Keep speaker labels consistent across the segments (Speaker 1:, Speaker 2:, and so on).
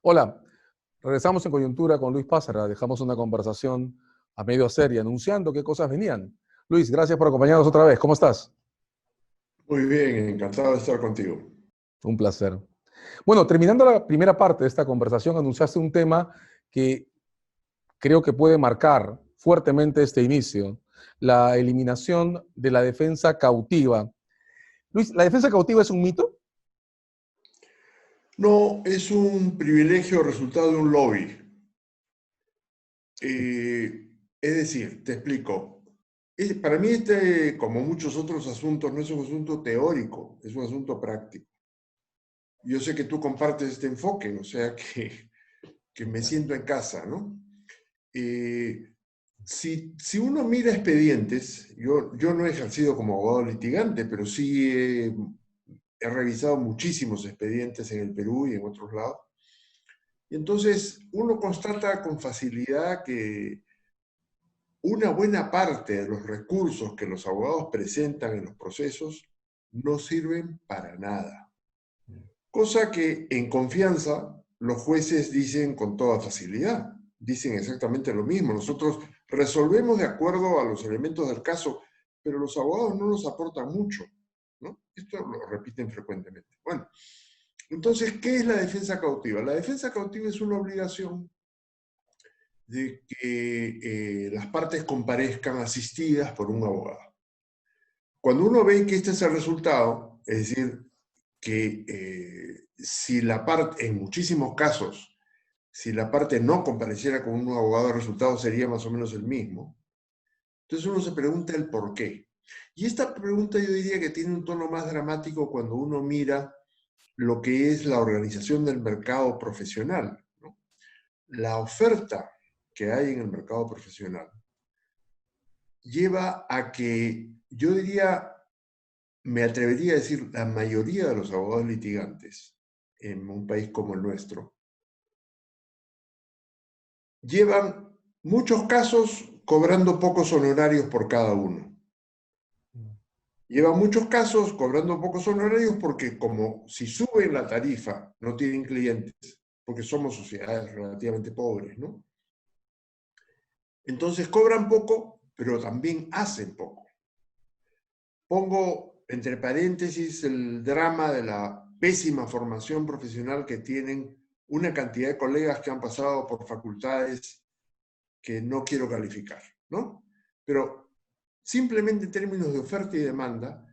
Speaker 1: Hola, regresamos en coyuntura con Luis Pázara. Dejamos una conversación a medio hacer y anunciando qué cosas venían. Luis, gracias por acompañarnos otra vez. ¿Cómo estás?
Speaker 2: Muy bien, encantado de estar contigo.
Speaker 1: Un placer. Bueno, terminando la primera parte de esta conversación, anunciaste un tema que creo que puede marcar fuertemente este inicio, la eliminación de la defensa cautiva. Luis, ¿la defensa cautiva es un mito?
Speaker 2: No, es un privilegio resultado de un lobby. Es decir, te explico. Para mí como muchos otros asuntos, no es un asunto teórico, es un asunto práctico. Yo sé que tú compartes este enfoque, o sea que me siento en casa, ¿no? Si uno mira expedientes, yo no he ejercido como abogado litigante, pero sí he revisado muchísimos expedientes en el Perú y en otros lados. Y entonces uno constata con facilidad que una buena parte de los recursos que los abogados presentan en los procesos no sirven para nada. Cosa que en confianza los jueces dicen con toda facilidad. Dicen exactamente lo mismo. Nosotros resolvemos de acuerdo a los elementos del caso, pero los abogados no nos aportan mucho, ¿no? Esto lo repiten frecuentemente. Bueno, entonces, ¿qué es la defensa cautiva? La defensa cautiva es una obligación de que las partes comparezcan asistidas por un abogado. Cuando uno ve que este es el resultado, es decir, que si la parte, en muchísimos casos, si la parte no compareciera con un abogado, el resultado sería más o menos el mismo. Entonces uno se pregunta el por qué. Y esta pregunta yo diría que tiene un tono más dramático cuando uno mira lo que es la organización del mercado profesional, ¿no? La oferta que hay en el mercado profesional lleva a que, yo diría, me atrevería a decir, la mayoría de los abogados litigantes en un país como el nuestro llevan muchos casos cobrando pocos honorarios por cada uno. Llevan muchos casos cobrando pocos honorarios porque como si suben la tarifa no tienen clientes, porque somos sociedades relativamente pobres, ¿no? Entonces cobran poco, pero también hacen poco. Pongo entre paréntesis el drama de la pésima formación profesional que tienen una cantidad de colegas que han pasado por facultades que no quiero calificar, ¿no? Pero simplemente en términos de oferta y demanda,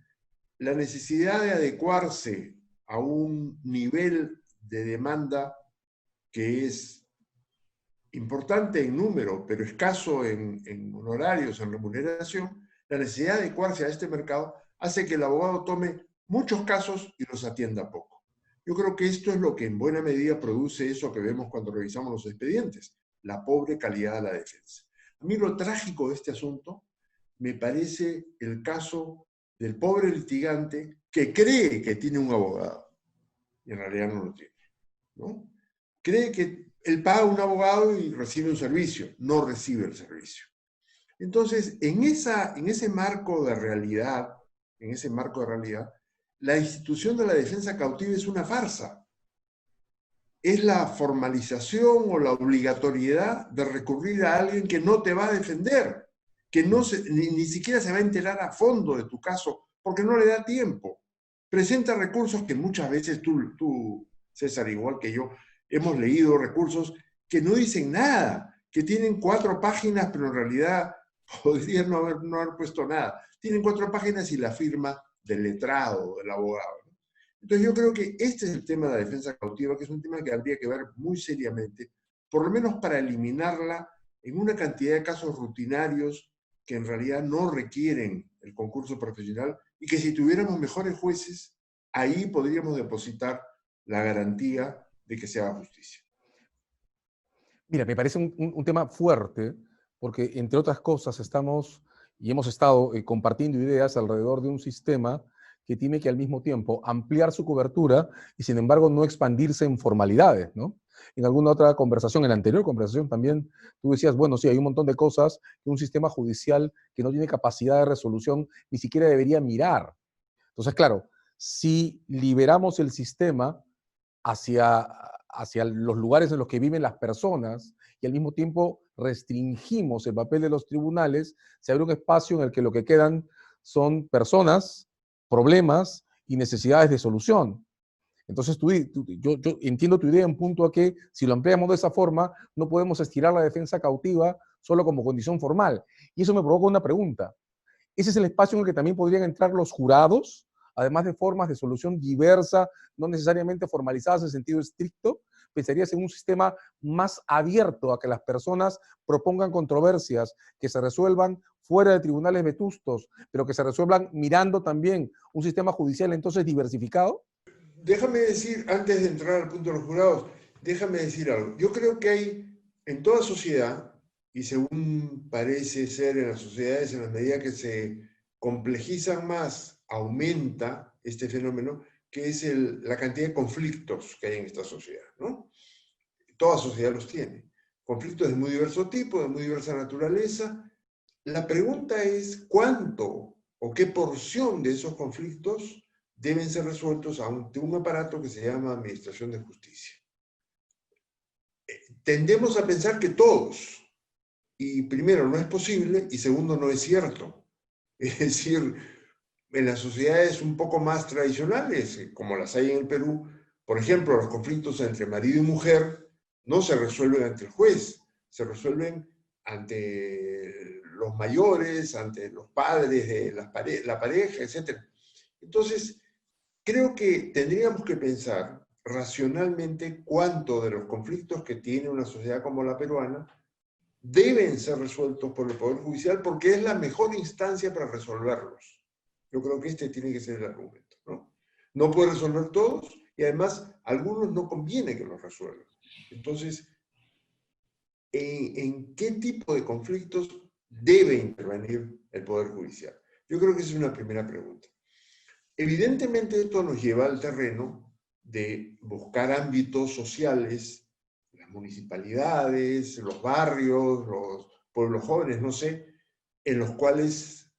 Speaker 2: la necesidad de adecuarse a un nivel de demanda que es importante en número, pero escaso en honorarios, en remuneración, la necesidad de adecuarse a este mercado hace que el abogado tome muchos casos y los atienda poco. Yo creo que esto es lo que en buena medida produce eso que vemos cuando revisamos los expedientes, la pobre calidad de la defensa. A mí lo trágico de este asunto me parece el caso del pobre litigante que cree que tiene un abogado y en realidad no lo tiene, ¿no? Cree que él paga a un abogado y recibe un servicio, no recibe el servicio. Entonces, en ese marco de realidad, la institución de la defensa cautiva es una farsa. Es la formalización o la obligatoriedad de recurrir a alguien que no te va a defender, que ni siquiera se va a enterar a fondo de tu caso, porque no le da tiempo. Presenta recursos que muchas veces tú, César, igual que yo, hemos leído recursos que no dicen nada, que tienen 4 páginas, pero en realidad podrían no haber puesto nada. Tienen 4 páginas y la firma del letrado, del abogado. Entonces yo creo que este es el tema de la defensa cautiva, que es un tema que habría que ver muy seriamente, por lo menos para eliminarla en una cantidad de casos rutinarios que en realidad no requieren el concurso profesional y que si tuviéramos mejores jueces, ahí podríamos depositar la garantía de que se haga justicia.
Speaker 1: Mira, me parece un tema fuerte porque, entre otras cosas, estamos y hemos estado compartiendo ideas alrededor de un sistema que tiene que al mismo tiempo ampliar su cobertura y, sin embargo, no expandirse en formalidades, ¿no? En alguna otra conversación, en la anterior conversación también, tú decías, bueno, sí, hay un montón de cosas que un sistema judicial que no tiene capacidad de resolución ni siquiera debería mirar. Entonces, claro, si liberamos el sistema hacia hacia los lugares en los que viven las personas y al mismo tiempo restringimos el papel de los tribunales, se abre un espacio en el que lo que quedan son personas, problemas y necesidades de solución. Entonces, yo entiendo tu idea en punto a que si lo ampliamos de esa forma, no podemos estirar la defensa cautiva solo como condición formal. Y eso me provoca una pregunta. ¿Ese es el espacio en el que también podrían entrar los jurados, además de formas de solución diversa, no necesariamente formalizadas en sentido estricto? ¿Pensarías en un sistema más abierto a que las personas propongan controversias que se resuelvan fuera de tribunales vetustos, pero que se resuelvan mirando también un sistema judicial entonces diversificado?
Speaker 2: Déjame decir, antes de entrar al punto de los jurados, déjame decir algo. Yo creo que hay en toda sociedad, y según parece ser en las sociedades, en la medida que se complejizan más, aumenta este fenómeno, que es la cantidad de conflictos que hay en esta sociedad, ¿no? Toda sociedad los tiene. Conflictos de muy diverso tipo, de muy diversa naturaleza. La pregunta es cuánto o qué porción de esos conflictos deben ser resueltos ante un aparato que se llama Administración de Justicia. Tendemos a pensar que todos, y primero no es posible, y segundo no es cierto. Es decir, en las sociedades un poco más tradicionales, como las hay en el Perú, por ejemplo, los conflictos entre marido y mujer no se resuelven ante el juez, se resuelven ante los mayores, ante los padres de la pareja, etc. Entonces, creo que tendríamos que pensar racionalmente cuánto de los conflictos que tiene una sociedad como la peruana deben ser resueltos por el Poder Judicial porque es la mejor instancia para resolverlos. Yo creo que este tiene que ser el argumento, ¿no? No puede resolver todos y además a algunos no conviene que los resuelvan. Entonces, ¿en qué tipo de conflictos debe intervenir el Poder Judicial? Yo creo que esa es una primera pregunta. Evidentemente esto nos lleva al terreno de buscar ámbitos sociales, las municipalidades, los barrios, los pueblos jóvenes, no sé, en los cuales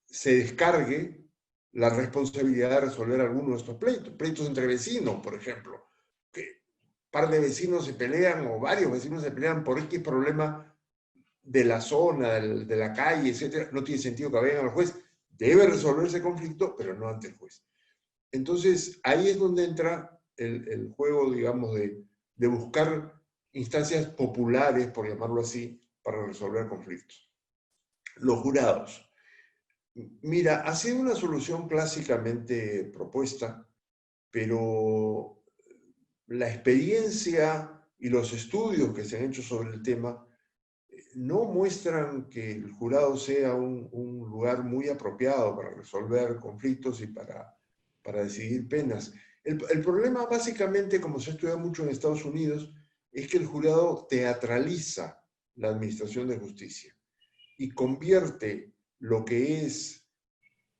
Speaker 2: se descargue la responsabilidad de resolver algunos de estos pleitos. Pleitos entre vecinos, por ejemplo, que un par de vecinos se pelean o varios vecinos se pelean por X problema de la zona, de la calle, etcétera. No tiene sentido que vayan al juez. Debe resolver ese conflicto, pero no ante el juez. Entonces, ahí es donde entra el juego, digamos, de buscar instancias populares, por llamarlo así, para resolver conflictos. Los jurados. Mira, ha sido una solución clásicamente propuesta, pero la experiencia y los estudios que se han hecho sobre el tema no muestran que el jurado sea un lugar muy apropiado para resolver conflictos y para decidir penas. El problema básicamente, como se ha estudiado mucho en Estados Unidos, es que el jurado teatraliza la administración de justicia y convierte lo que es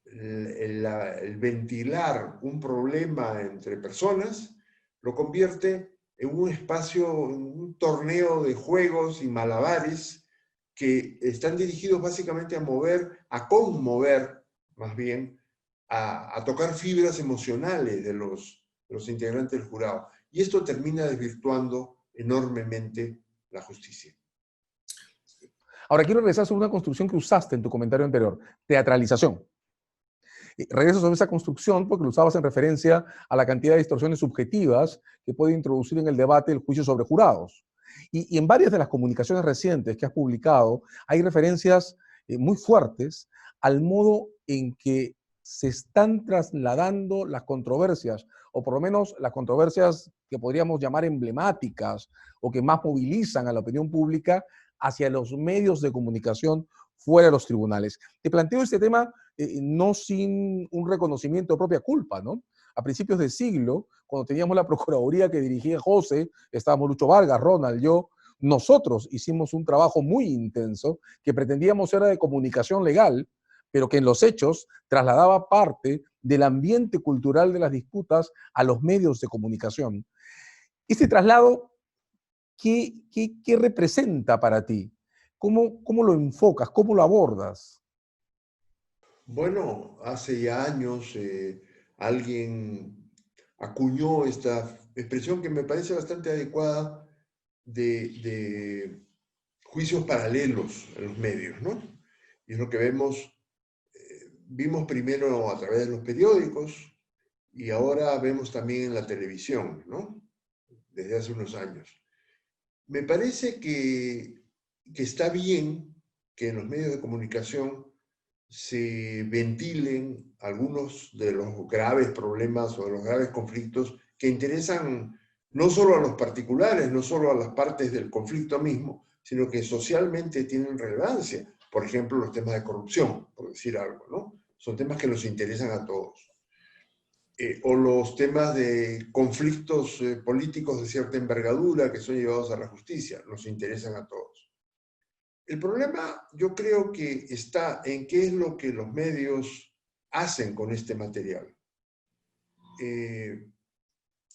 Speaker 2: el ventilar un problema entre personas, lo convierte en un espacio, en un torneo de juegos y malabares que están dirigidos básicamente a mover, a conmover, más bien, a tocar fibras emocionales de los integrantes del jurado. Y esto termina desvirtuando enormemente la justicia.
Speaker 1: Ahora quiero regresar sobre una construcción que usaste en tu comentario anterior, teatralización. Regreso sobre esa construcción porque lo usabas en referencia a la cantidad de distorsiones subjetivas que puede introducir en el debate el juicio sobre jurados. Y en varias de las comunicaciones recientes que has publicado hay referencias muy fuertes al modo en que se están trasladando las controversias, o por lo menos las controversias que podríamos llamar emblemáticas o que más movilizan a la opinión pública hacia los medios de comunicación fuera de los tribunales. Te planteo este tema no sin un reconocimiento de propia culpa, ¿no? A principios del siglo, cuando teníamos la Procuraduría que dirigía José, estábamos Lucho Vargas, Ronald, yo, nosotros hicimos un trabajo muy intenso que pretendíamos era de comunicación legal, pero que en los hechos trasladaba parte del ambiente cultural de las disputas a los medios de comunicación. Este traslado, ¿qué representa para ti? ¿Cómo lo enfocas? ¿Cómo lo abordas?
Speaker 2: Bueno, hace ya años alguien acuñó esta expresión que me parece bastante adecuada de juicios paralelos en los medios, ¿no? Y es lo que vimos primero a través de los periódicos y ahora vemos también en la televisión, ¿no? Desde hace unos años. Me parece que está bien que en los medios de comunicación se ventilen algunos de los graves problemas o de los graves conflictos que interesan no solo a los particulares, no solo a las partes del conflicto mismo, sino que socialmente tienen relevancia. Por ejemplo, los temas de corrupción, por decir algo, ¿no? Son temas que nos interesan a todos. O los temas de conflictos políticos de cierta envergadura que son llevados a la justicia, nos interesan a todos. El problema yo creo que está en qué es lo que los medios hacen con este material.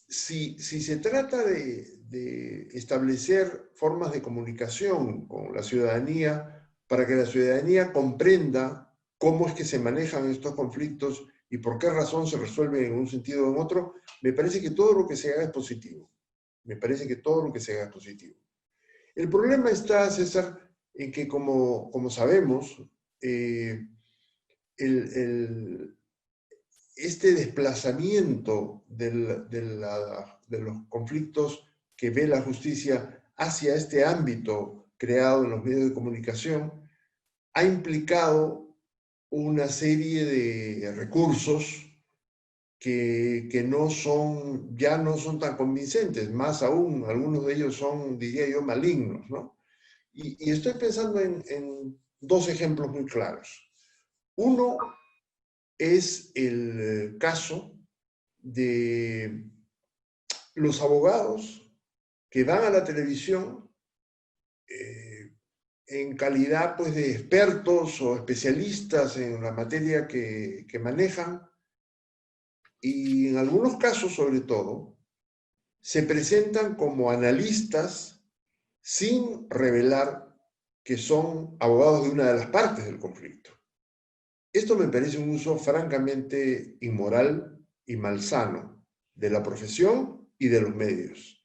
Speaker 2: Si se trata de establecer formas de comunicación con la ciudadanía para que la ciudadanía comprenda cómo es que se manejan estos conflictos y por qué razón se resuelven en un sentido o en otro, me parece que todo lo que se haga es positivo. Me parece que todo lo que se haga es positivo. El problema está, César, en que como sabemos, este desplazamiento de los conflictos que ve la justicia hacia este ámbito creado en los medios de comunicación ha implicado una serie de recursos que ya no son tan convincentes, más aún, algunos de ellos son, diría yo, malignos, ¿no? Y estoy pensando en dos ejemplos muy claros. Uno es el caso de los abogados que van a la televisión en calidad pues, de expertos o especialistas en la materia que manejan y en algunos casos, sobre todo, se presentan como analistas sin revelar que son abogados de una de las partes del conflicto. Esto me parece un uso francamente inmoral y malsano de la profesión y de los medios,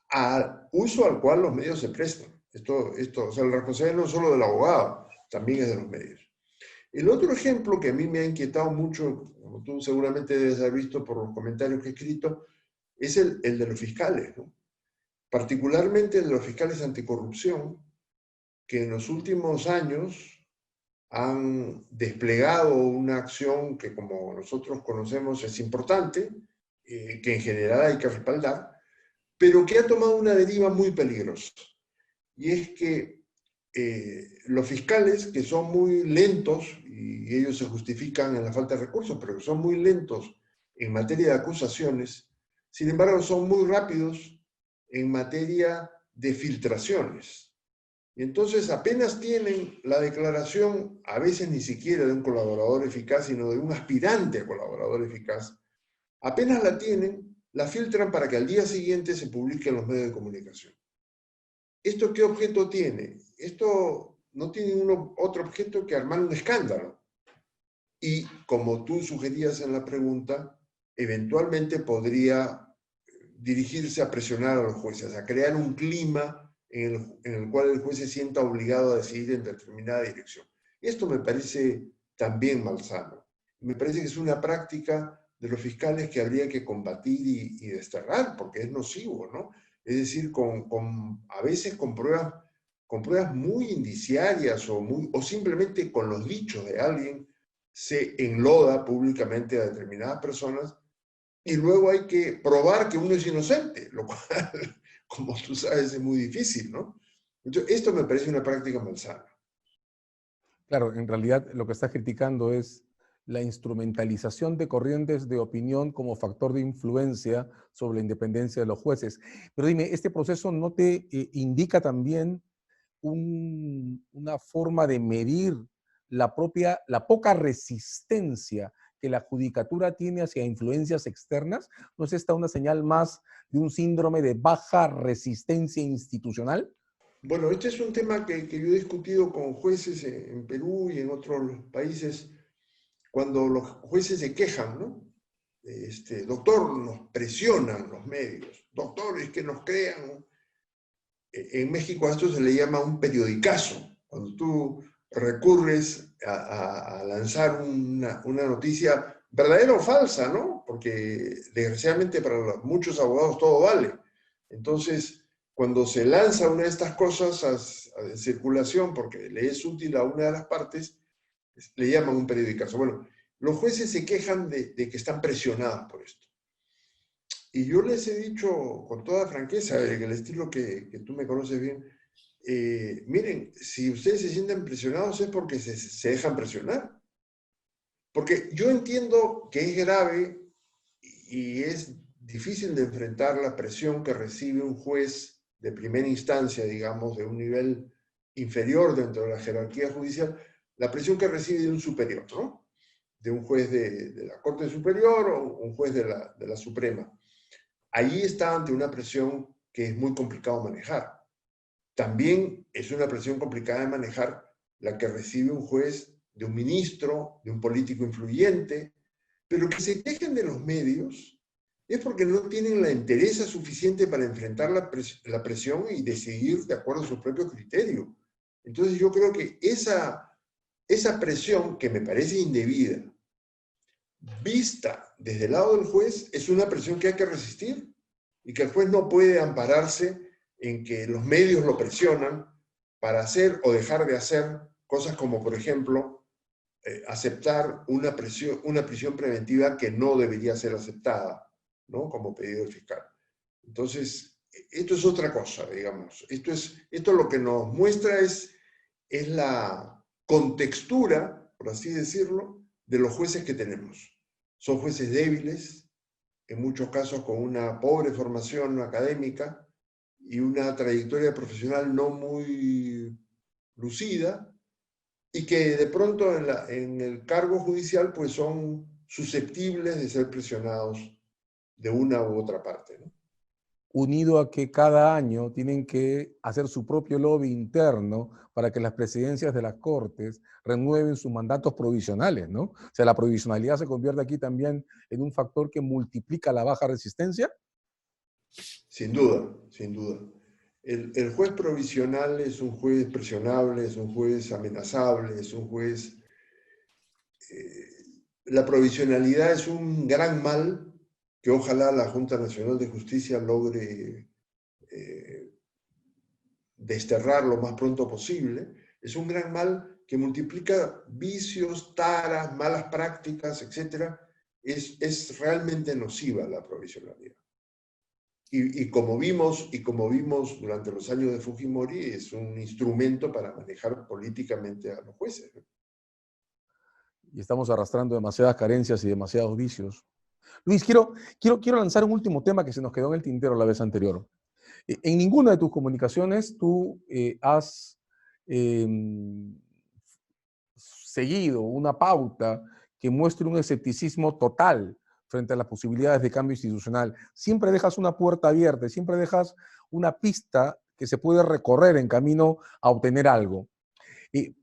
Speaker 2: al uso al cual los medios se prestan. O sea, la responsabilidad no es solo del abogado, también es de los medios. El otro ejemplo que a mí me ha inquietado mucho, como tú seguramente debes haber visto por los comentarios que he escrito, es el de los fiscales, ¿no? Particularmente el de los fiscales anticorrupción, que en los últimos años han desplegado una acción que, como nosotros conocemos, es importante, que en general hay que respaldar, pero que ha tomado una deriva muy peligrosa. Y es que los fiscales, que son muy lentos, y ellos se justifican en la falta de recursos, pero que son muy lentos en materia de acusaciones, sin embargo son muy rápidos en materia de filtraciones. Y entonces apenas tienen la declaración, a veces ni siquiera de un colaborador eficaz, sino de un aspirante a colaborador eficaz, apenas la tienen, la filtran para que al día siguiente se publique en los medios de comunicación. ¿Esto qué objeto tiene? Esto no tiene otro objeto que armar un escándalo. Y como tú sugerías en la pregunta, eventualmente podría dirigirse a presionar a los jueces, a crear un clima en el cual el juez se sienta obligado a decidir en determinada dirección. Esto me parece también malsano. Me parece que es una práctica de los fiscales que habría que combatir y desterrar, porque es nocivo, ¿no? Es decir, a veces con pruebas muy indiciarias o simplemente con los dichos de alguien, se enloda públicamente a determinadas personas y luego hay que probar que uno es inocente, lo cual, como tú sabes, es muy difícil, ¿no? Entonces, esto me parece una práctica malsana.
Speaker 1: Claro, en realidad lo que está criticando es la instrumentalización de corrientes de opinión como factor de influencia sobre la independencia de los jueces. Pero dime, ¿este proceso no te indica también una forma de medir la poca resistencia que la judicatura tiene hacia influencias externas? ¿No es esta una señal más de un síndrome de baja resistencia institucional?
Speaker 2: Bueno, este es un tema que yo he discutido con jueces en Perú y en otros países, cuando los jueces se quejan, ¿no? doctor, nos presionan los medios, doctores que nos crean. En México a esto se le llama un periodicazo, cuando tú recurres a lanzar una noticia verdadera o falsa, ¿no? Porque desgraciadamente para muchos abogados todo vale. Entonces, cuando se lanza una de estas cosas a circulación porque le es útil a una de las partes, le llaman un periodicazo. Bueno, los jueces se quejan de que están presionados por esto. Y yo les he dicho con toda franqueza, en el estilo que tú me conoces bien, miren, si ustedes se sienten presionados es porque se dejan presionar. Porque yo entiendo que es grave y es difícil de enfrentar la presión que recibe un juez de primera instancia, digamos, de un nivel inferior dentro de la jerarquía judicial, la presión que recibe de un superior, ¿no? De un juez de la Corte Superior o un juez de la Suprema. Allí está ante una presión que es muy complicado manejar. También es una presión complicada de manejar la que recibe un juez de un ministro, de un político influyente, pero que se quejen de los medios es porque no tienen la entereza suficiente para enfrentar la presión y decidir de acuerdo a su propio criterio. Entonces yo creo que esa presión, que me parece indebida, vista desde el lado del juez, es una presión que hay que resistir y que el juez no puede ampararse en que los medios lo presionan para hacer o dejar de hacer cosas como, por ejemplo, aceptar una prisión preventiva que no debería ser aceptada, ¿no? Como pedido del fiscal. Entonces, esto es otra cosa, digamos. Esto lo que nos muestra es la contextura, por así decirlo, de los jueces que tenemos. Son jueces débiles, en muchos casos con una pobre formación académica y una trayectoria profesional no muy lucida, y que de pronto en el cargo judicial pues son susceptibles de ser presionados de una u otra parte, ¿no?
Speaker 1: Unido a que cada año tienen que hacer su propio lobby interno para que las presidencias de las cortes renueven sus mandatos provisionales, ¿no? O sea, la provisionalidad se convierte aquí también en un factor que multiplica la baja resistencia.
Speaker 2: Sin duda, sin duda. El juez provisional es un juez presionable, es un juez amenazable, es un juez... la provisionalidad es un gran mal que ojalá la Junta Nacional de Justicia logre desterrar lo más pronto posible. Es un gran mal que multiplica vicios, taras, malas prácticas, etc. Es realmente nociva la provisionalidad. Y como vimos durante los años de Fujimori, es un instrumento para manejar políticamente a los jueces, ¿no?
Speaker 1: Y estamos arrastrando demasiadas carencias y demasiados vicios. Luis, quiero lanzar un último tema que se nos quedó en el tintero la vez anterior. En ninguna de tus comunicaciones tú has seguido una pauta que muestre un escepticismo total frente a las posibilidades de cambio institucional. Siempre dejas una puerta abierta, siempre dejas una pista que se puede recorrer en camino a obtener algo.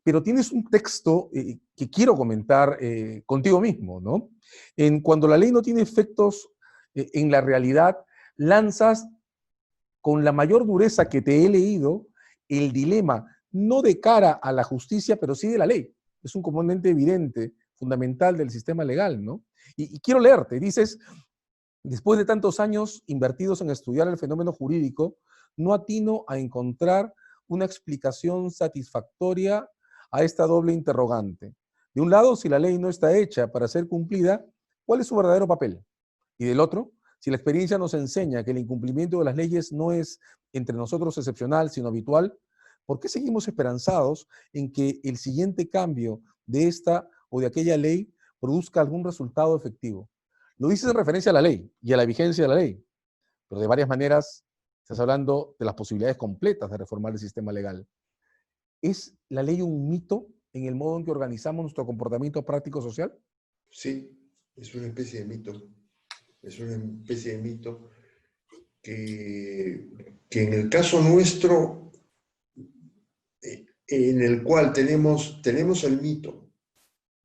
Speaker 1: Pero tienes un texto que quiero comentar contigo mismo, ¿no? Cuando la ley no tiene efectos en la realidad, lanzas con la mayor dureza que te he leído el dilema, no de cara a la justicia, pero sí de la ley. Es un componente evidente, fundamental del sistema legal, ¿no? Y quiero leerte, dices, después de tantos años invertidos en estudiar el fenómeno jurídico, no atino a encontrar una explicación satisfactoria a esta doble interrogante. De un lado, si la ley no está hecha para ser cumplida, ¿cuál es su verdadero papel? Y del otro, si la experiencia nos enseña que el incumplimiento de las leyes no es entre nosotros excepcional, sino habitual, ¿por qué seguimos esperanzados en que el siguiente cambio de esta o de aquella ley produzca algún resultado efectivo? Lo dices en referencia a la ley y a la vigencia de la ley, pero de varias maneras estás hablando de las posibilidades completas de reformar el sistema legal. ¿Es la ley un mito en el modo en que organizamos nuestro comportamiento práctico social?
Speaker 2: Sí, es una especie de mito. Es una especie de mito que en el caso nuestro, en el cual tenemos el mito,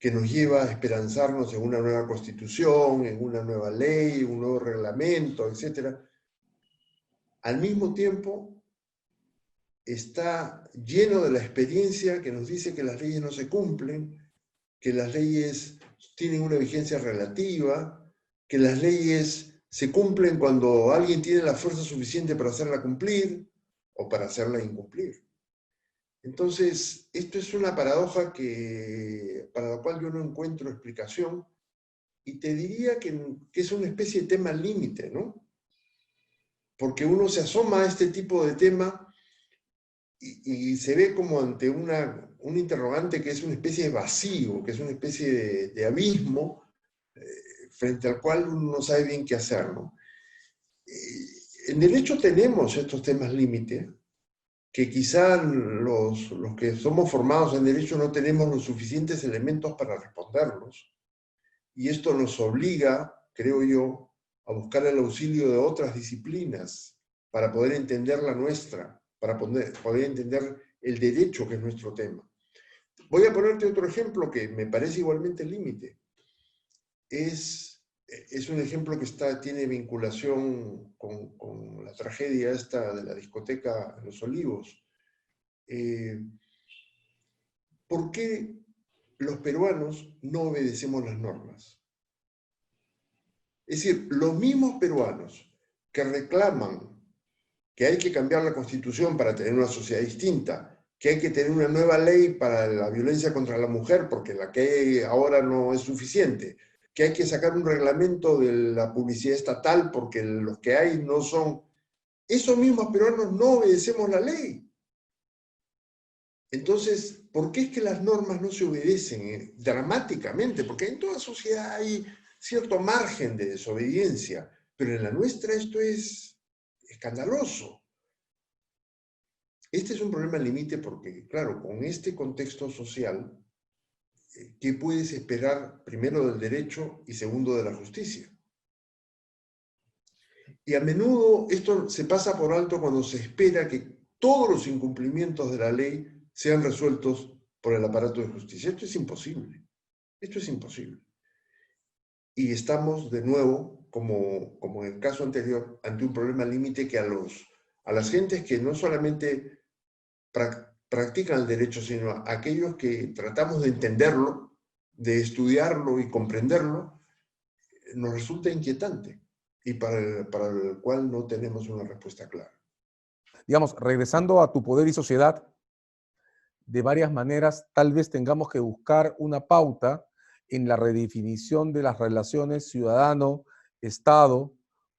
Speaker 2: que nos lleva a esperanzarnos en una nueva constitución, en una nueva ley, un nuevo reglamento, etc. Al mismo tiempo, está lleno de la experiencia que nos dice que las leyes no se cumplen, que las leyes tienen una vigencia relativa, que las leyes se cumplen cuando alguien tiene la fuerza suficiente para hacerla cumplir o para hacerla incumplir. Entonces, esto es una paradoja para la cual yo no encuentro explicación y te diría que es una especie de tema límite, ¿no? Porque uno se asoma a este tipo de tema y se ve como ante un interrogante que es una especie de vacío, que es una especie de abismo frente al cual uno no sabe bien qué hacer, ¿no? En derecho tenemos estos temas límite, que quizá los que somos formados en derecho no tenemos los suficientes elementos para responderlos, y esto nos obliga, creo yo, a buscar el auxilio de otras disciplinas para poder entender la nuestra, para poder entender el derecho que es nuestro tema. Voy a ponerte otro ejemplo que me parece igualmente límite. Es un ejemplo que tiene vinculación con la tragedia esta de la discoteca en Los Olivos. ¿Por qué los peruanos no obedecemos las normas? Es decir, los mismos peruanos que reclaman que hay que cambiar la Constitución para tener una sociedad distinta, que hay que tener una nueva ley para la violencia contra la mujer, porque la que hay ahora no es suficiente, que hay que sacar un reglamento de la publicidad estatal porque los que hay no son... Esos mismos peruanos no obedecemos la ley. Entonces, ¿por qué es que las normas no se obedecen dramáticamente? Porque en toda sociedad hay cierto margen de desobediencia, pero en la nuestra esto es escandaloso. Este es un problema límite porque, claro, con este contexto social, ¿qué puedes esperar primero del derecho y segundo de la justicia? Y a menudo esto se pasa por alto cuando se espera que todos los incumplimientos de la ley sean resueltos por el aparato de justicia. Esto es imposible. Esto es imposible. Y estamos de nuevo, como en el caso anterior, ante un problema límite que a las gentes que no solamente practican el derecho, sino a aquellos que tratamos de entenderlo, de estudiarlo y comprenderlo, nos resulta inquietante y para el cual no tenemos una respuesta clara.
Speaker 1: Digamos, regresando a tu poder y sociedad, de varias maneras, tal vez tengamos que buscar una pauta en la redefinición de las relaciones ciudadano, Estado,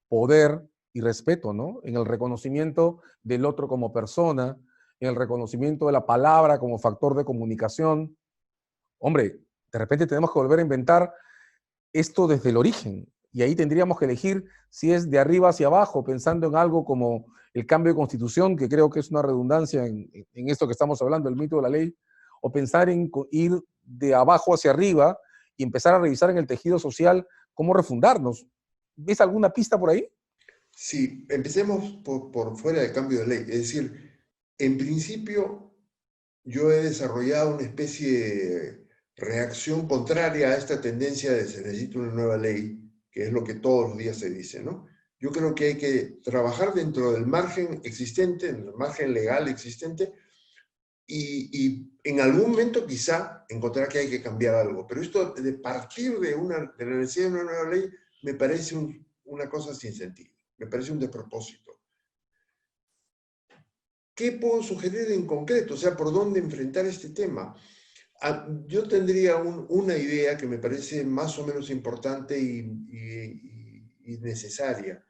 Speaker 1: poder y respeto, ¿no? En el reconocimiento del otro como persona, en el reconocimiento de la palabra como factor de comunicación. Hombre, de repente tenemos que volver a inventar esto desde el origen. Y ahí tendríamos que elegir si es de arriba hacia abajo, pensando en algo como el cambio de constitución, que creo que es una redundancia en esto que estamos hablando, el mito de la ley, o pensar en ir de abajo hacia arriba y empezar a revisar en el tejido social cómo refundarnos. ¿Ves alguna pista por ahí?
Speaker 2: Sí, empecemos por fuera del cambio de ley. Es decir, en principio yo he desarrollado una especie de reacción contraria a esta tendencia de se necesita una nueva ley, que es lo que todos los días se dice, ¿no? Yo creo que hay que trabajar dentro del margen existente, en el margen legal existente, y en algún momento quizá encontrar que hay que cambiar algo. Pero esto de partir de la necesidad de una nueva ley me parece una cosa sin sentido, me parece un despropósito. ¿Qué puedo sugerir en concreto? O sea, ¿por dónde enfrentar este tema? Yo tendría una idea que me parece más o menos importante y necesaria,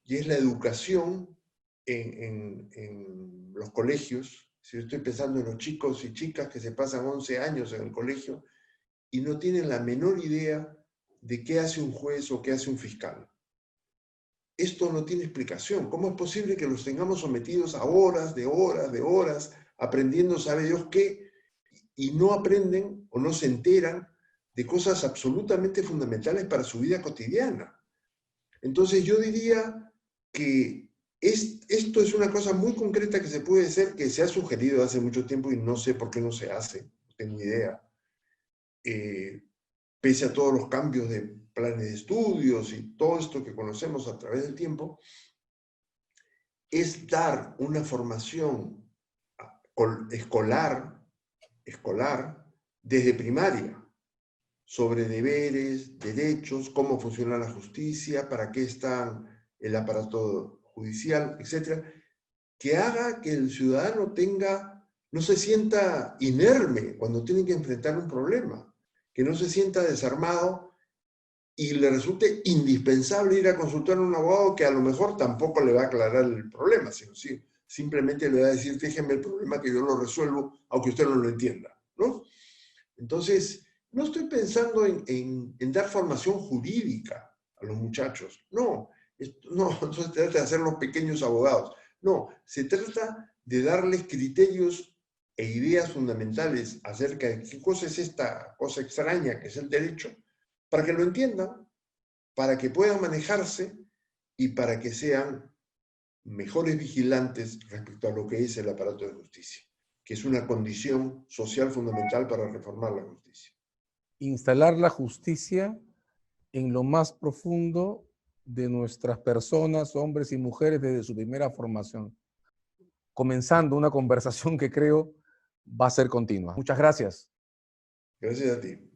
Speaker 2: y es la educación en los colegios. Si yo estoy pensando en los chicos y chicas que se pasan 11 años en el colegio y no tienen la menor idea de qué hace un juez o qué hace un fiscal. Esto no tiene explicación. ¿Cómo es posible que los tengamos sometidos a horas, aprendiendo sabe Dios qué, y no aprenden o no se enteran de cosas absolutamente fundamentales para su vida cotidiana? Entonces yo diría que esto es una cosa muy concreta que se puede hacer, que se ha sugerido hace mucho tiempo y no sé por qué no se hace, no tengo idea. pese a todos los cambios de planes de estudios y todo esto que conocemos a través del tiempo, es dar una formación escolar desde primaria sobre deberes, derechos, cómo funciona la justicia, para qué está el aparato judicial, etcétera, que haga que el ciudadano no se sienta inerme cuando tiene que enfrentar un problema, que no se sienta desarmado y le resulte indispensable ir a consultar a un abogado que a lo mejor tampoco le va a aclarar el problema, sino simplemente le va a decir, déjeme el problema que yo lo resuelvo, aunque usted no lo entienda, ¿no? Entonces, no estoy pensando en dar formación jurídica a los muchachos, no, no se trata de hacer los pequeños abogados, no, se trata de darles criterios e ideas fundamentales acerca de qué cosa es esta cosa extraña que es el derecho, para que lo entiendan, para que puedan manejarse y para que sean mejores vigilantes respecto a lo que es el aparato de justicia, que es una condición social fundamental para reformar la justicia.
Speaker 1: Instalar la justicia en lo más profundo de nuestras personas, hombres y mujeres, desde su primera formación, comenzando una conversación que creo va a ser continua. Muchas gracias.
Speaker 2: Gracias a ti.